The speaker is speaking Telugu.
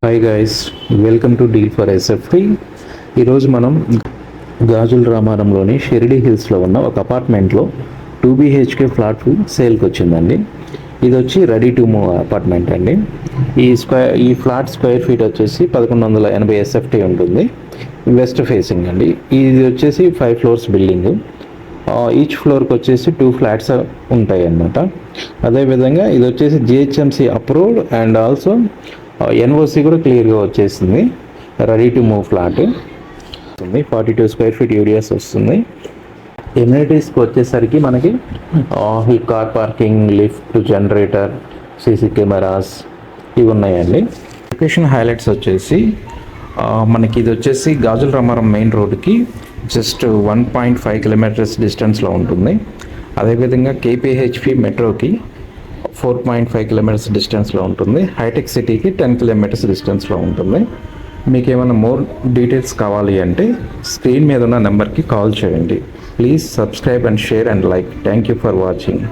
Hi guys, welcome to deal for SFT. ఈరోజు మనం గాజుల రామారంలోని షిరిడి హిల్స్లో ఉన్న ఒక అపార్ట్మెంట్లో 2 BHK ఫ్లాట్ సేల్కి వచ్చిందండి. ఇది వచ్చి రెడీ టు మూవ్ అపార్ట్మెంట్ అండి. ఈ ఫ్లాట్ స్క్వేర్ ఫీట్ వచ్చేసి 1180 SFT ఉంటుంది. వెస్ట్ ఫేసింగ్ అండి. ఇది వచ్చేసి 5 ఫ్లోర్స్ బిల్డింగ్. ఈచ్ ఫ్లోర్కి వచ్చేసి 2 ఫ్లాట్స్ ఉంటాయి అన్నమాట. అదేవిధంగా ఇది వచ్చేసి GHMC approved and also NOC కూడా క్లియర్గా వచ్చేసింది. రెడీ టు మూవ్ ఫ్లాట్ వస్తుంది. 42 స్క్వేర్ ఫీట్ యూడిఎస్ వస్తుంది. ఎమ్యూనిటీస్కి వచ్చేసరికి మనకి ఈ car parking, lift, generator, CC cameras ఇవి ఉన్నాయండి. లొకేషన్ హైలైట్స్ వచ్చేసి మనకి ఇది వచ్చేసి గాజుల రామారం మెయిన్ రోడ్డుకి జస్ట్ 1.5 కిలోమీటర్స్ డిస్టెన్స్లో ఉంటుంది. అదేవిధంగా KPHP మెట్రోకి 4.5 కిలోమీటర్స్ డిస్టెన్స్లో ఉంటుంది. హైటెక్ సిటీకి 10 కిలోమీటర్స్ డిస్టెన్స్లో ఉంటుంది. మీకు ఏమైనా మోర్ డీటెయిల్స్ కావాలి అంటే స్క్రీన్ మీద ఉన్న నెంబర్కి కాల్ చేయండి. Please subscribe and share and like. Thank you for watching.